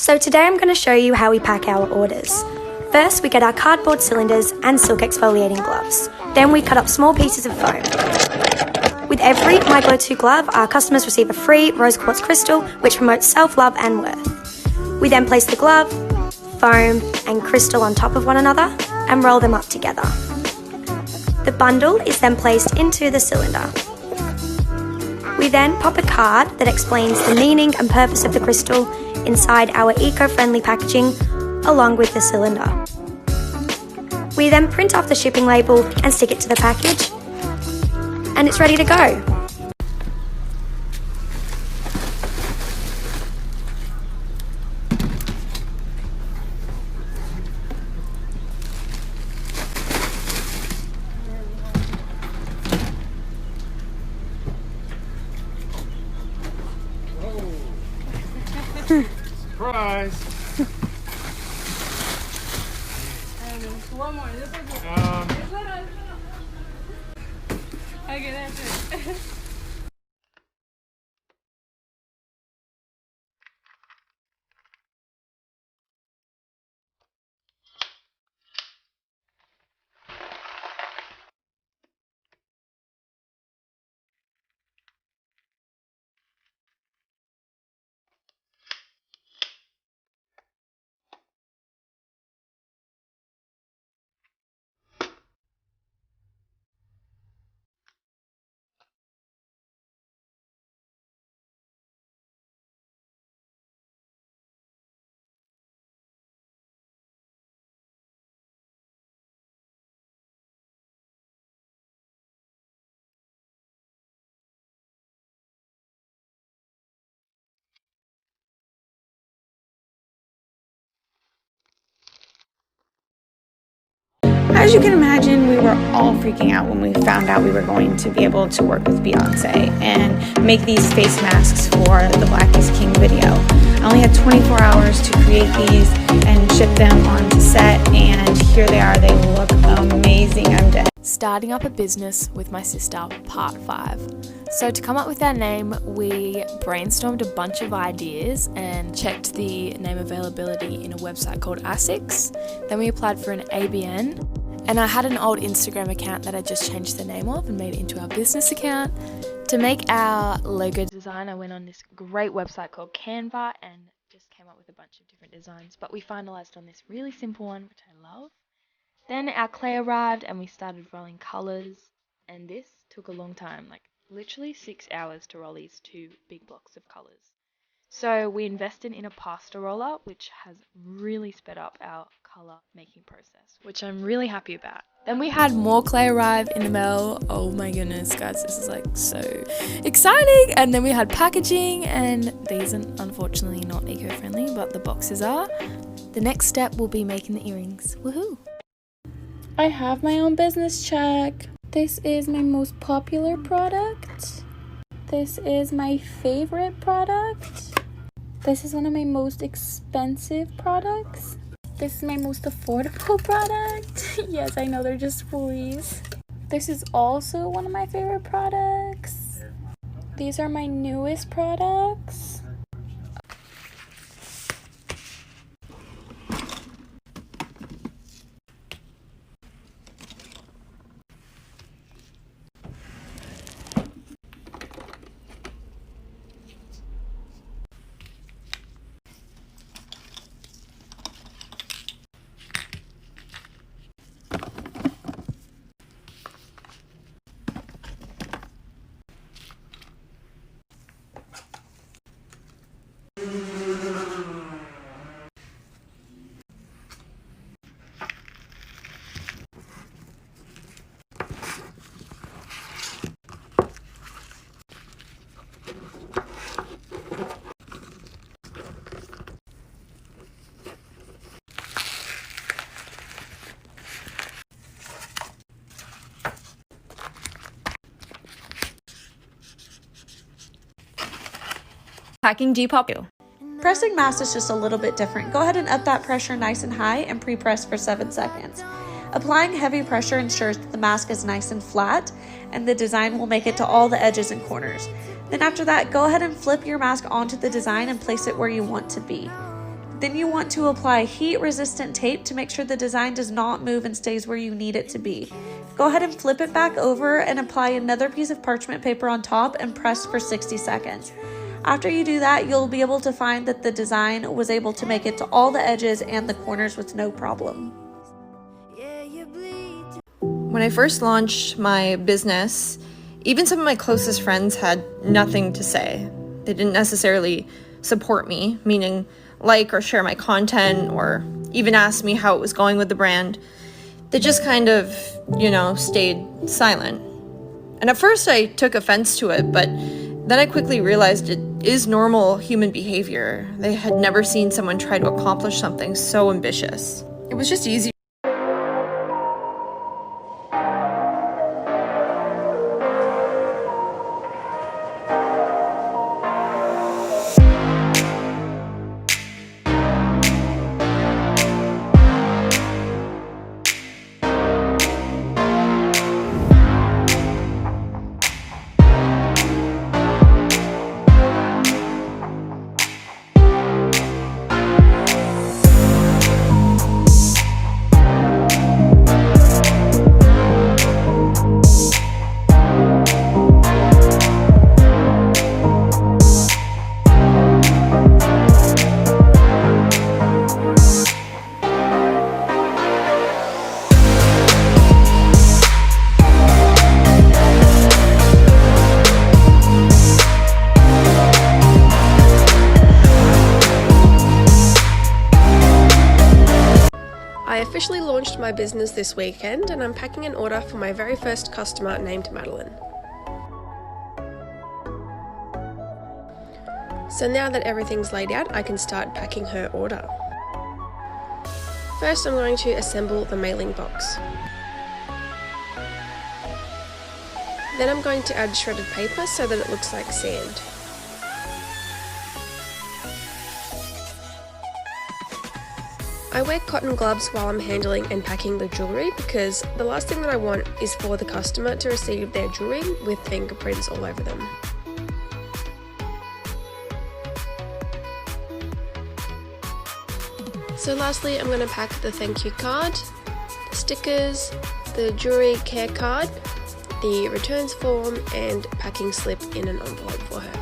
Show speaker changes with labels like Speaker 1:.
Speaker 1: So today I'm going to show you how we pack our orders. First, we get our cardboard cylinders and silk exfoliating gloves. Then we cut up small pieces of foam. With every My Glow 2 glove, our customers receive a free rose quartz crystal, which promotes self-love and worth. We then place the glove, foam and crystal on top of one another and roll them up together. The bundle is then placed into the cylinder. We then pop a card that explains the meaning and purpose of the crystal inside our eco-friendly packaging along with the cylinder. We then print off the shipping label and stick it to the package, and it's ready to go.
Speaker 2: Surprise!
Speaker 3: One more. Okay, that's it.
Speaker 4: As you can imagine, we were all freaking out when we found out we were going to be able to work with Beyonce and make these face masks for the Black is King video. I only had 24 hours to create these and ship them onto set, and here they are. They look amazing. I'm dead.
Speaker 5: Starting up a business with my sister, part 5. So to come up with our name, we brainstormed a bunch of ideas and checked the name availability in a website called ASICS. Then we applied for an ABN, and I had an old Instagram account that I just changed the name of and made it into our business account. To make our logo design, I went on this great website called Canva and just came up with a bunch of different designs, but we finalized on this really simple one, which I love. Then our clay arrived and we started rolling colours, and this took a long time, like literally 6 hours to roll these 2 big blocks of colours. So we invested in a pasta roller, which has really sped up our colour making process, which I'm really happy about. Then we had more clay arrive in the mail. Oh my goodness, guys, this is like so exciting. And then we had packaging, and these are unfortunately not eco-friendly, but the boxes are. The next step will be making the earrings. Woohoo!
Speaker 4: I have my own business check. This is my most popular product. This is my favorite product. This is one of my most expensive products. This is my most affordable product. Yes, I know, they're just fleas. This is also one of my favorite products. These are my newest products.
Speaker 6: Packing Depop.
Speaker 7: Pressing masks is just a little bit different. Go ahead and up that pressure nice and high and pre-press for 7 seconds. Applying heavy pressure ensures that the mask is nice and flat, and the design will make it to all the edges and corners. Then after that, go ahead and flip your mask onto the design and place it where you want to be. Then you want to apply heat-resistant tape to make sure the design does not move and stays where you need it to be. Go ahead and flip it back over and apply another piece of parchment paper on top and press for 60 seconds. After you do that, you'll be able to find that the design was able to make it to all the edges and the corners with no problem.
Speaker 2: When I first launched my business, even some of my closest friends had nothing to say. They didn't necessarily support me, meaning like or share my content or even ask me how it was going with the brand. They just kind of, stayed silent. And at first I took offense to it, but then I quickly realized it is normal human behavior. They had never seen someone try to accomplish something so ambitious. It was just easy.
Speaker 6: I officially launched my business this weekend and I'm packing an order for my very first customer named Madeline. So now that everything's laid out, I can start packing her order. First, I'm going to assemble the mailing box. Then I'm going to add shredded paper so that it looks like sand. I wear cotton gloves while I'm handling and packing the jewellery because the last thing that I want is for the customer to receive their jewellery with fingerprints all over them. So lastly, I'm going to pack the thank you card, the stickers, the jewellery care card, the returns form and packing slip in an envelope for her.